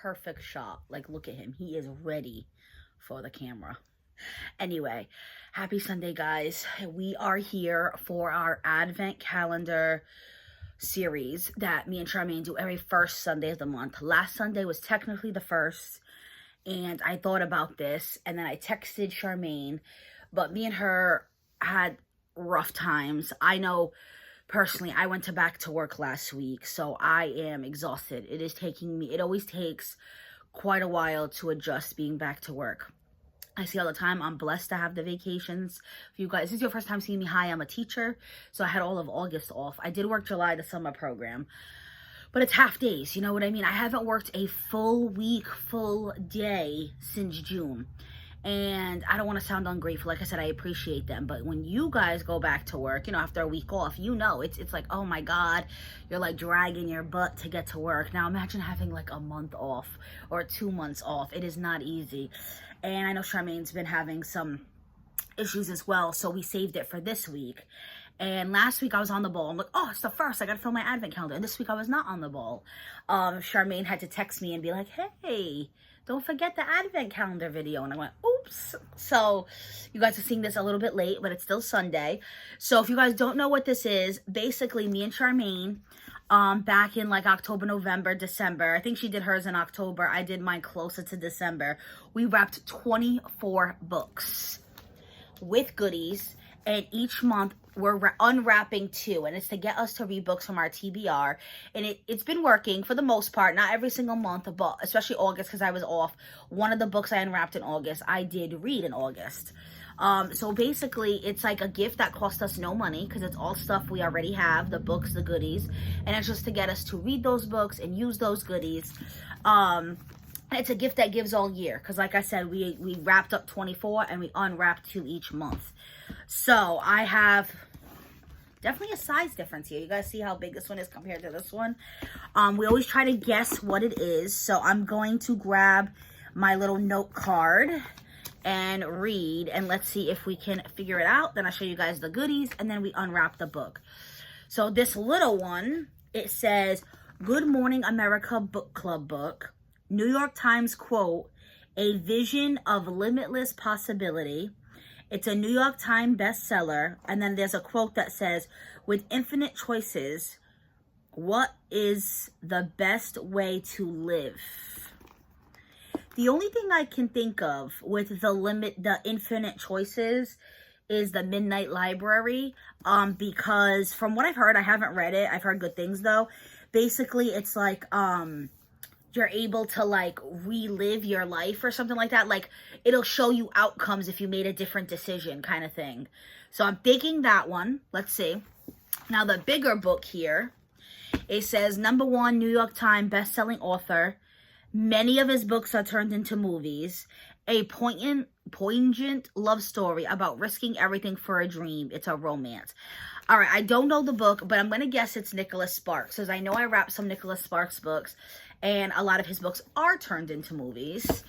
perfect shot. Like, look at him. He is ready for the camera. Anyway, happy Sunday, guys. We are here for our Advent calendar series that me and Sharmaine do every first Sunday of the month. Last Sunday was technically the first, and I thought about this, and then I texted Sharmaine, but me and her had rough times. I know personally, I went back to work last week, so I am exhausted. It always takes quite a while to adjust being back to work. I see all the time, I'm blessed to have the vacations. If you guys, this is your first time seeing me, hi, I'm a teacher, so I had all of August off. I did work July, the summer program, but it's half days, you know what I mean? I haven't worked a full week, full day since June. And I don't want to sound ungrateful. Like I said, I appreciate them. But when you guys go back to work, you know, after a week off, you know, it's like, oh my God, you're like dragging your butt to get to work. Now imagine having like a month off or 2 months off. It is not easy. And I know Charmaine's been having some issues as well. So we saved it for this week. And last week I was on the ball. I'm like, oh, it's the first. I got to fill my Advent calendar. And this week I was not on the ball. Sharmaine had to text me and be like, hey, don't forget the Advent calendar video. And I went, oops. So you guys are seeing this a little bit late, but it's still Sunday. So if you guys don't know what this is, basically me and Sharmaine, back in like October, November, December, I think she did hers in October. I did mine closer to December. We wrapped 24 books with goodies. And each month we're unwrapping 2, and it's to get us to read books from our TBR. And it's been working for the most part, not every single month, but especially August because I was off. One of the books I unwrapped in August, I did read in August. So basically, it's like a gift that cost us no money because it's all stuff we already have, the books, the goodies, and it's just to get us to read those books and use those goodies. It's a gift that gives all year because, like I said, we wrapped up 24 and we unwrapped 2 each month. So I have definitely a size difference here. You guys see how big this one is compared to this one? We always try to guess what it is. So I'm going to grab my little note card and read, and let's see if we can figure it out. Then I'll show you guys the goodies, and then we unwrap the book. So this little one, it says, Good Morning America Book Club book, New York Times quote, A Vision of Limitless Possibility. It's a New York Times bestseller. And then there's a quote that says, with infinite choices, what is the best way to live? The only thing I can think of with the infinite choices is the Midnight Library. Because from what I've heard, I haven't read it. I've heard good things though. Basically, it's like, you're able to like relive your life or something like that. Like it'll show you outcomes if you made a different decision kind of thing. So I'm thinking that one. Let's see. Now the bigger book here, it says #1 New York Times bestselling author. Many of his books are turned into movies. A poignant love story about risking everything for a dream. It's a romance. All right, I don't know the book, but I'm going to guess it's Nicholas Sparks, because I know I wrapped some Nicholas Sparks books, and a lot of his books are turned into movies.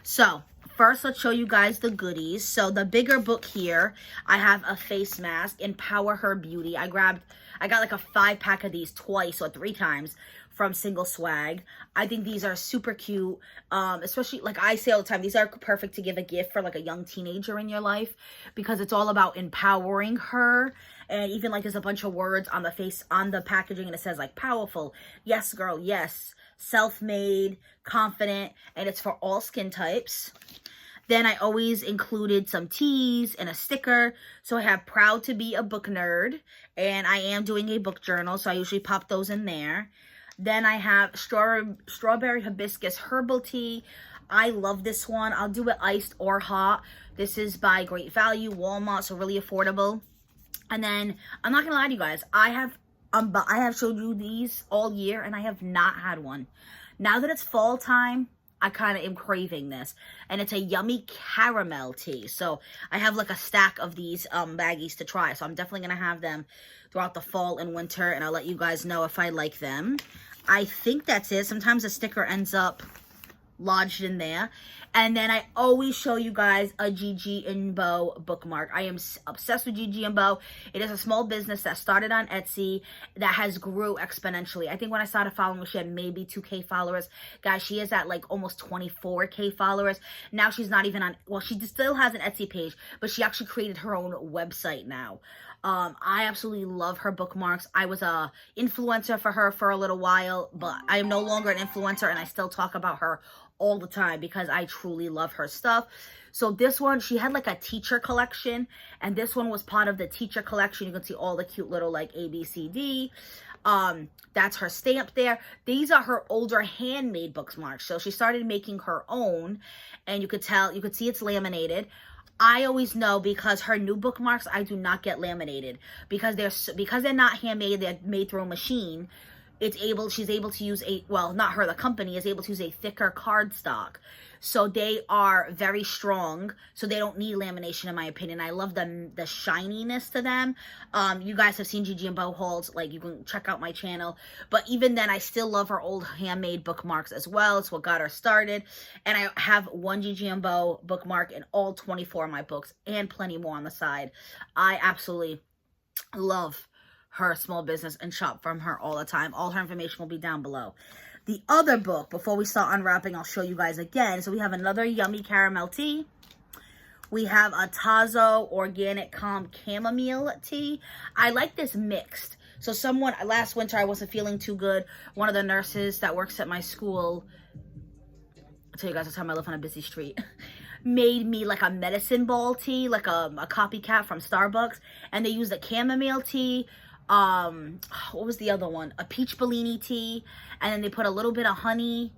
So, first, let's show you guys the goodies. So, the bigger book here, I have a face mask, Empower Her Beauty. I got like a 5-pack of these twice or 3 times from Single Swag. I think these are super cute, especially, like I say all the time, these are perfect to give a gift for like a young teenager in your life, because it's all about empowering her. And even like there's a bunch of words on the packaging, and it says like powerful, yes girl, yes, self-made, confident, and it's for all skin types. Then I always included some teas and a sticker. So I have proud to be a book nerd, and I am doing a book journal, so I usually pop those in there. Then I have strawberry hibiscus herbal tea. I love this one. I'll do it iced or hot. This is by Great Value, Walmart, so really affordable. And then, I'm not gonna lie to you guys, I have showed you these all year, and I have not had one. Now that it's fall time, I kind of am craving this. And it's a yummy caramel tea. So, I have like a stack of these baggies to try. So, I'm definitely gonna have them throughout the fall and winter, and I'll let you guys know if I like them. I think that's it. Sometimes the sticker ends up lodged in there. And then I always show you guys a Gigi and Bo bookmark. I am obsessed with Gigi and Bo. It is a small business that started on Etsy that has grew exponentially. I think when I started following her, she had maybe 2K followers. Guys, she is at like almost 24K followers. Now she's not even on, well, she still has an Etsy page, but she actually created her own website now. I absolutely love her bookmarks. I was a influencer for her for a little while, but I am no longer an influencer, and I still talk about her all the time because I truly love her stuff. So this one, she had like a teacher collection, and this one was part of the teacher collection. You can see all the cute little like A, B, C, D. That's her stamp there. These are her older handmade bookmarks. So she started making her own, and you could see it's laminated. I always know because her new bookmarks, I do not get laminated because they're not handmade, they're made through a machine. She's able to use not her, the company is able to use a thicker cardstock. So they are very strong. So they don't need lamination, in my opinion. I love the shininess to them. You guys have seen Gigi and Bo hauls. Like, you can check out my channel. But even then, I still love her old handmade bookmarks as well. It's what got her started. And I have one Gigi and Bo bookmark in all 24 of my books and plenty more on the side. I absolutely love her small business and shop from her all the time. All her information will be down below. The other book, before we start unwrapping, I'll show you guys again. So we have another yummy caramel tea. We have a Tazo Organic Calm Chamomile tea. I like this mixed. So last winter I wasn't feeling too good. One of the nurses that works at my school, I'll tell you guys the time I live on a busy street, made me like a medicine ball tea, like a copycat from Starbucks. And they used a chamomile tea. What was the other one? A peach Bellini tea, and then they put a little bit of honey,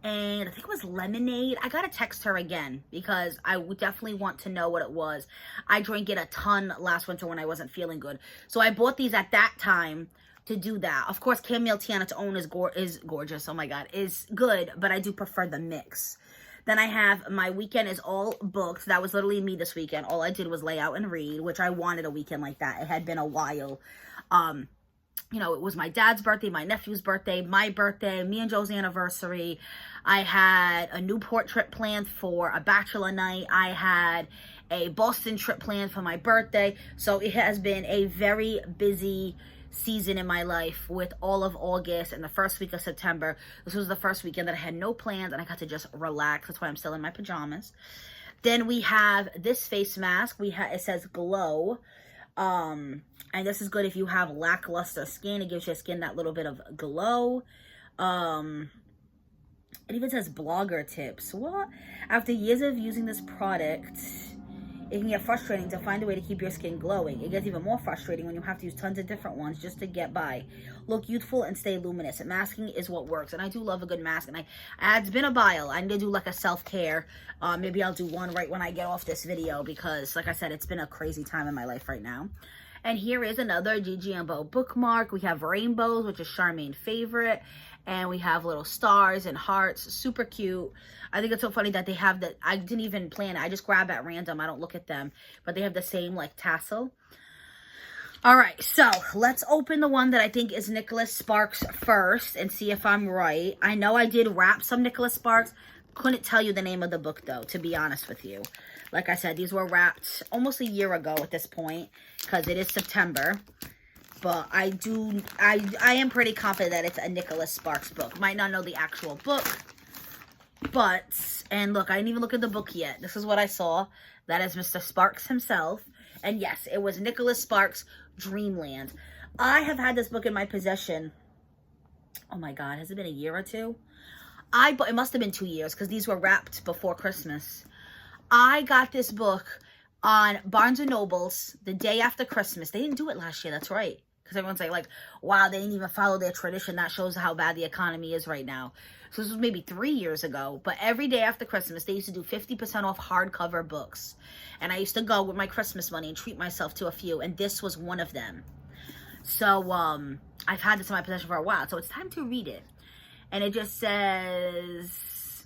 and I think it was lemonade. I gotta text her again because I would definitely want to know what it was. I drank it a ton last winter when I wasn't feeling good, so I bought these at that time to do that. Of course, chamomile tea on its own is gorgeous. Oh my god, is good, but I do prefer the mix. Then I have my weekend is all books. That was literally me this weekend. All I did was lay out and read, which I wanted a weekend like that. It had been a while. You know, it was my dad's birthday, my nephew's birthday, my birthday, me and Joe's anniversary. I had a Newport trip planned for a bachelor night. I had a Boston trip planned for my birthday. So it has been a very busy season in my life with all of August and the first week of September. This was the first weekend that I had no plans and I got to just relax. That's why I'm still in my pajamas. Then we have this face mask. It says Glow. And this is good if you have lackluster skin. It gives your skin that little bit of glow. It even says blogger tips. What? After years of using this product, it can get frustrating to find a way to keep your skin glowing. It gets even more frustrating when you have to use tons of different ones just to get by. Look youthful and stay luminous. Masking is what works. And I do love a good mask. And it's been a while. I need to do like a self-care. Maybe I'll do one right when I get off this video because, like I said, it's been a crazy time in my life right now. And here is another Gigi and Bo bookmark. We have rainbows, which is Charmaine's favorite. And we have little stars and hearts. Super cute. I think it's so funny that they have that. I didn't even plan it. I just grab at random. I don't look at them. But they have the same like tassel. All right. So let's open the one that I think is Nicholas Sparks first and see if I'm right. I know I did wrap some Nicholas Sparks. Couldn't tell you the name of the book though, to be honest with you. Like I said, these were wrapped almost a year ago at this point because it is September. But I am pretty confident that it's a Nicholas Sparks book. Might not know the actual book. And look, I didn't even look at the book yet. This is what I saw. That is Mr. Sparks himself. And yes, it was Nicholas Sparks' Dreamland. I have had this book in my possession. Oh my God, has it been a year or two? It must have been 2 years because these were wrapped before Christmas. I got this book on Barnes & Noble's the day after Christmas. They didn't do it last year, that's right. Because everyone's like, wow, they didn't even follow their tradition. That shows how bad the economy is right now. So this was maybe 3 years ago. But every day after Christmas, they used to do 50% off hardcover books. And I used to go with my Christmas money and treat myself to a few. And this was one of them. So I've had this in my possession for a while. So it's time to read it. And it just says,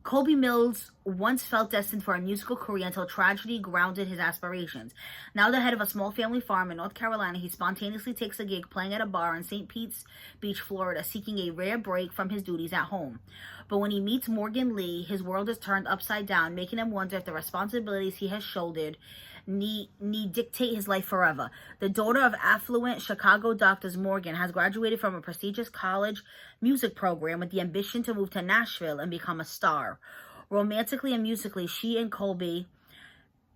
Colby Mills once felt destined for a musical career until tragedy grounded his aspirations. Now the head of a small family farm in North Carolina, he spontaneously takes a gig playing at a bar in St. Pete's Beach, Florida, seeking a rare break from his duties at home. But when he meets Morgan Lee, his world is turned upside down, making him wonder if the responsibilities he has shouldered need dictate his life forever. The daughter of affluent Chicago doctors, Morgan has graduated from a prestigious college music program with the ambition to move to Nashville and become a star. Romantically and musically, she and Colby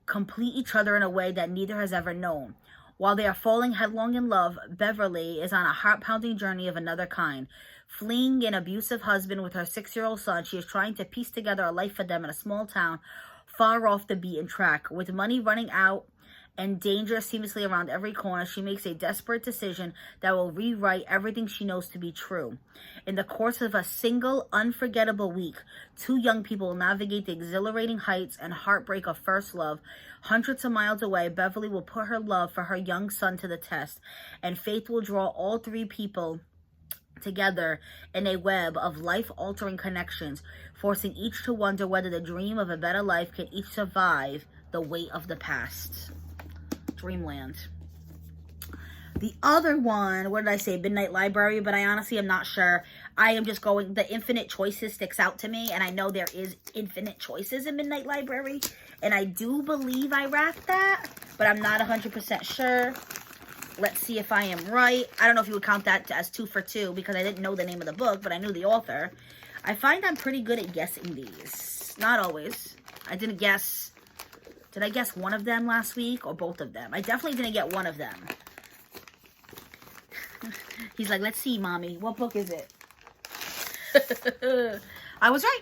complete each other in a way that neither has ever known. While they are falling headlong in love, Beverly is on a heart-pounding journey of another kind. Fleeing an abusive husband with her 6-year-old son, she is trying to piece together a life for them in a small town far off the beaten track. With money running out and danger seamlessly around every corner, she makes a desperate decision that will rewrite everything she knows to be true. In the course of a single, unforgettable week, two young people will navigate the exhilarating heights and heartbreak of first love. Hundreds of miles away, Beverly will put her love for her young son to the test, and fate will draw all three people together in a web of life-altering connections, forcing each to wonder whether the dream of a better life can each survive the weight of the past. Dreamland. The other one, what did I say? Midnight Library, but I honestly am not sure. I am just going, the infinite choices sticks out to me, and I know there is infinite choices in Midnight Library, and I do believe I wrapped that, but I'm not 100% sure. Let's see if I am right. I don't know if you would count that as 2 for 2, because I didn't know the name of the book, but I knew the author. I find I'm pretty good at guessing these. Not always. I didn't guess. Did I guess one of them last week or both of them? I definitely didn't get one of them. He's like, let's see, Mommy. What book is it? I was right.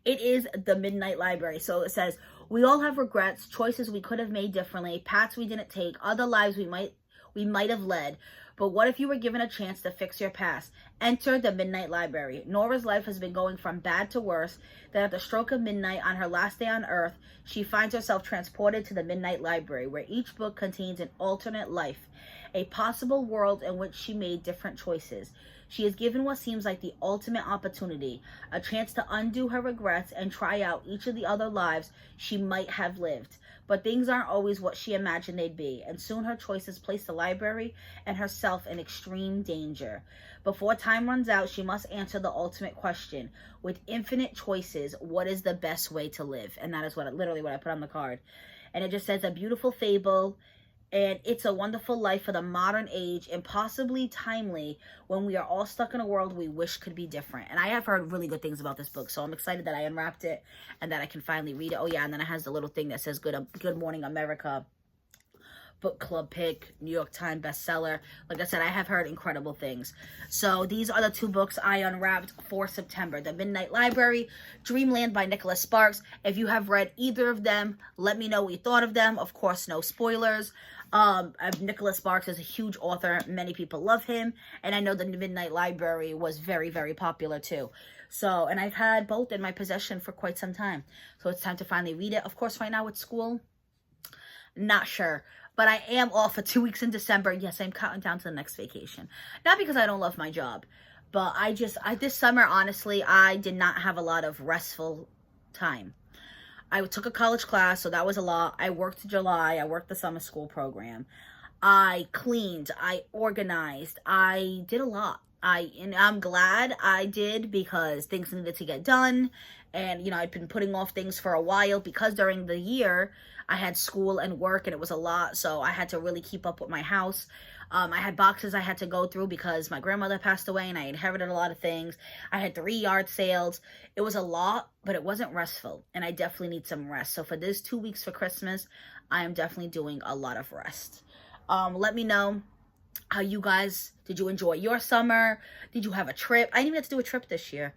It is The Midnight Library. So it says, we all have regrets, choices we could have made differently, paths we didn't take, other lives we might have led. But what if you were given a chance to fix your past? Enter the Midnight Library. Nora's life has been going from bad to worse. Then at the stroke of midnight on her last day on Earth, she finds herself transported to the Midnight Library, where each book contains an alternate life, a possible world in which she made different choices. She is given what seems like the ultimate opportunity, a chance to undo her regrets and try out each of the other lives she might have lived. But things aren't always what she imagined they'd be, and soon her choices place the library and herself in extreme danger. Before time runs out, she must answer the ultimate question. With infinite choices, what is the best way to live? And that is literally what I put on the card. And it just says, a beautiful fable, and it's a wonderful life for the modern age, impossibly timely when we are all stuck in a world we wish could be different. And I have heard really good things about this book, so I'm excited that I unwrapped it and that I can finally read it. Oh yeah, and then it has the little thing that says Good Morning America, book club pick, New York Times bestseller. Like I said, I have heard incredible things. So these are the 2 books I unwrapped for September. The Midnight Library, Dreamland by Nicholas Sparks. If you have read either of them, let me know what you thought of them. Of course, no spoilers. Nicholas Sparks is a huge author. Many people love him. And I know the Midnight Library was very, very popular too. So, and I've had both in my possession for quite some time. So it's time to finally read it. Of course, right now with school, not sure. But I am off for 2 weeks in December. Yes, I'm counting down to the next vacation. Not because I don't love my job, but this summer, honestly, I did not have a lot of restful time. I took a college class, so that was a lot. I worked July. I worked the summer school program. I cleaned. I organized. I did a lot. And I'm glad I did, because things needed to get done. And, you know, I've been putting off things for a while because during the year I had school and work and it was a lot. So I had to really keep up with my house. I had boxes I had to go through because my grandmother passed away and I inherited a lot of things. I had 3 yard sales. It was a lot, but it wasn't restful. And I definitely need some rest. So for this 2 weeks for Christmas, I am definitely doing a lot of rest. Let me know how you guys, did you enjoy your summer? Did you have a trip? I didn't even have to do a trip this year.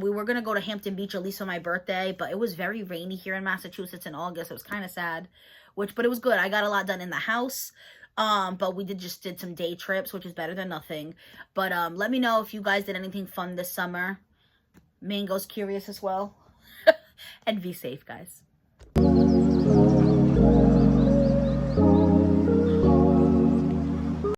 We were going to go to Hampton Beach at least for my birthday, but it was very rainy here in Massachusetts in August. It was kind of sad, but it was good. I got a lot done in the house. But we just did some day trips, which is better than nothing. But let me know if you guys did anything fun this summer. Mango's curious as well. And be safe, guys.